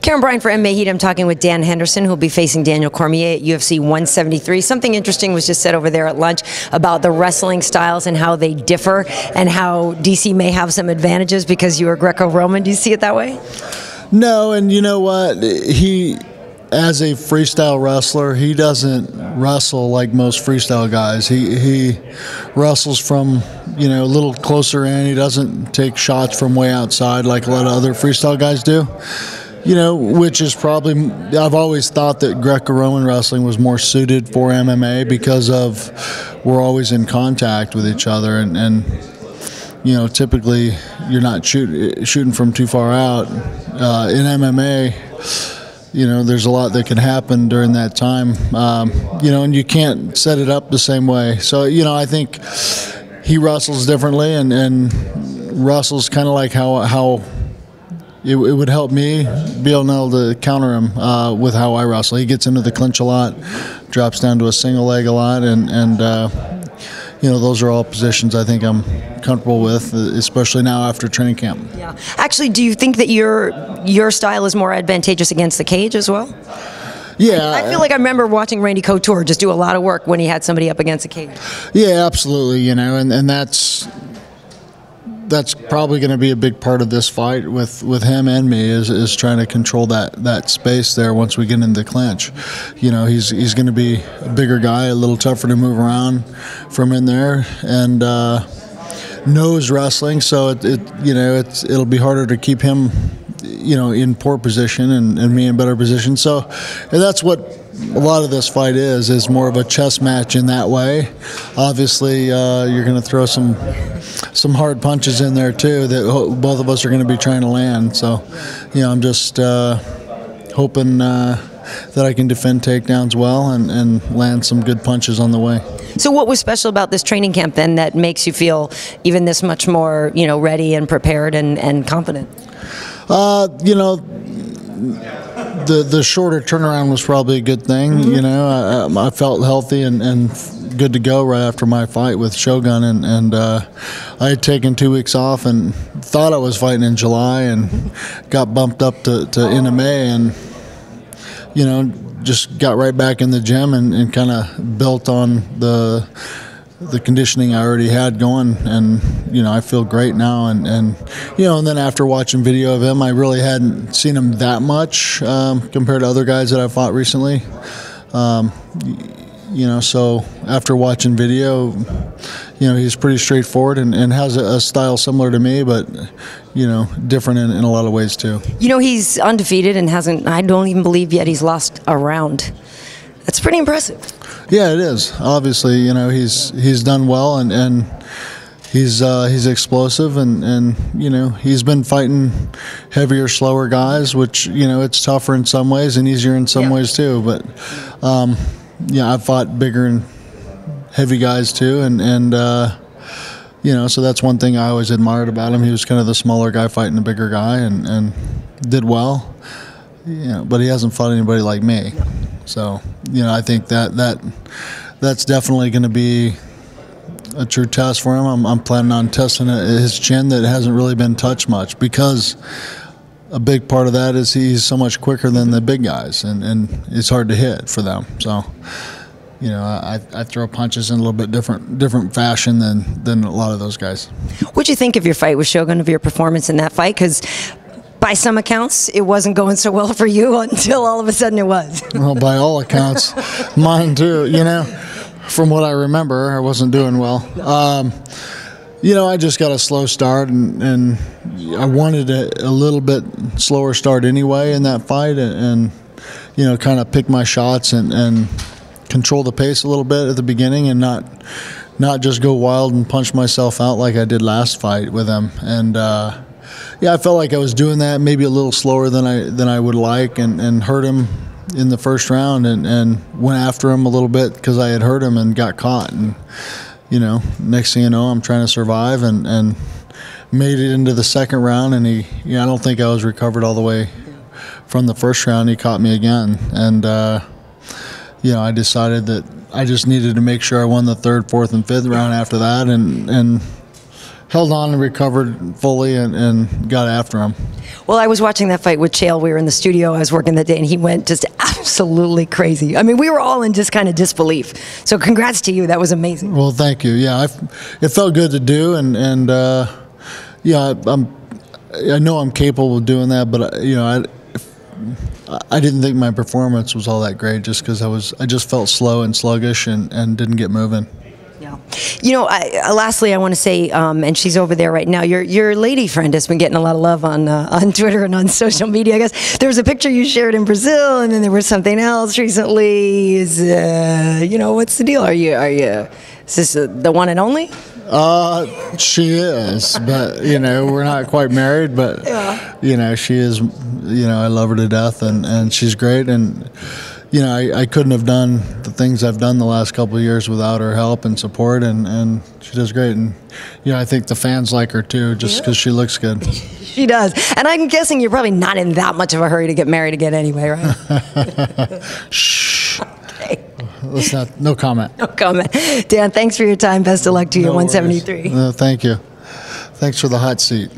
Karyn Bryant for MMA Heat. I'm talking with Dan Henderson, who will be facing Daniel Cormier at UFC 173. Something interesting was just said over there at lunch about the wrestling styles and how they differ, and how DC may have some advantages because you are Greco-Roman. Do you see it that way? No, and you know what? He, as a freestyle wrestler, he doesn't wrestle like most freestyle guys. He wrestles from, a little closer in. He doesn't take shots from way outside like a lot of other freestyle guys do. Which is probably, I've always thought that Greco-Roman wrestling was more suited for MMA because of we're always in contact with each other, and typically you're not shooting from too far out. In MMA, there's a lot that can happen during that time, and you can't set it up the same way. So, I think he wrestles differently and wrestles kind of like how it would help me be able to counter him with how I wrestle. He gets into the clinch a lot, drops down to a single leg a lot, and those are all positions I think I'm comfortable with, especially now after training camp. Yeah. Actually, do you think that your style is more advantageous against the cage as well? Yeah. I feel like I remember watching Randy Couture just do a lot of work when he had somebody up against the cage. Yeah, absolutely. And that's probably going to be a big part of this fight with him and me is trying to control that space there once we get into the clinch. He's going to be a bigger guy, a little tougher to move around from in there, and knows wrestling, so it'll be harder to keep him in poor position and me in better position. So and that's what a lot of this fight is more of a chess match in that way. Obviously, you're going to throw some hard punches in there too that both of us are going to be trying to land. So, I'm just hoping that I can defend takedowns well and land some good punches on the way. So what was special about this training camp then that makes you feel even this much more, ready and prepared and confident? The shorter turnaround was probably a good thing. Mm-hmm. I felt healthy and good to go right after my fight with Shogun, and I had taken 2 weeks off and thought I was fighting in July and got bumped up to in May, and just got right back in the gym and kind of built on the conditioning I already had going, and I feel great now, and then after watching video of him, I really hadn't seen him that much compared to other guys that I fought recently. So after watching video, he's pretty straightforward and has a style similar to me, but different in a lot of ways too. He's undefeated and I don't even believe yet he's lost a round. That's pretty impressive. Yeah, it is. Obviously, he's done well, and he's explosive, and he's been fighting heavier, slower guys, which it's tougher in some ways and easier in some ways too. But I've fought bigger and heavy guys too, and so that's one thing I always admired about him. He was kind of the smaller guy fighting a bigger guy, and did well. But he hasn't fought anybody like me. So, I think that's definitely going to be a true test for him. I'm planning on testing his chin that hasn't really been touched much, because a big part of that is he's so much quicker than the big guys, and it's hard to hit for them. So, I throw punches in a little bit different fashion than a lot of those guys. What'd you think of your fight with Shogun, of your performance in that fight? Because by some accounts, it wasn't going so well for you until all of a sudden it was. Well, by all accounts, mine too. From what I remember, I wasn't doing well. I just got a slow start, and I wanted a little bit slower start anyway in that fight, and kind of pick my shots and control the pace a little bit at the beginning, and not just go wild and punch myself out like I did last fight with him. And I felt like I was doing that maybe a little slower than I would like, and hurt him in the first round, and went after him a little bit because I had hurt him and got caught. And next thing you know, I'm trying to survive, and made it into the second round, and I don't think I was recovered all the way from the first round. He caught me again, and I decided that I just needed to make sure I won the third, fourth, and fifth round after that, and held on and recovered fully and got after him. Well, I was watching that fight with Chael. We were in the studio. I was working that day, and he went just absolutely crazy. I mean, we were all in just kind of disbelief. So congrats to you. That was amazing. Well, thank you. Yeah, it felt good to do, and yeah, I know I'm capable of doing that, but I didn't think my performance was all that great just because I just felt slow and sluggish and didn't get moving. Yeah. You know, lastly, I want to say, and she's over there right now, your lady friend has been getting a lot of love on Twitter and on social media, I guess. There was a picture you shared in Brazil, and then there was something else recently. What's the deal? Is this the one and only? She is, but, we're not quite married, but, yeah. She is, I love her to death, and she's great, and, I couldn't have done the things I've done the last couple of years without her help and support, and she does great, and, I think the fans like her, too, just because she looks good. She does, and I'm guessing you're probably not in that much of a hurry to get married again anyway, right? Shh. No comment. No comment. Dan, thanks for your time. Best of luck to you at 173. Thank you. Thanks for the hot seat.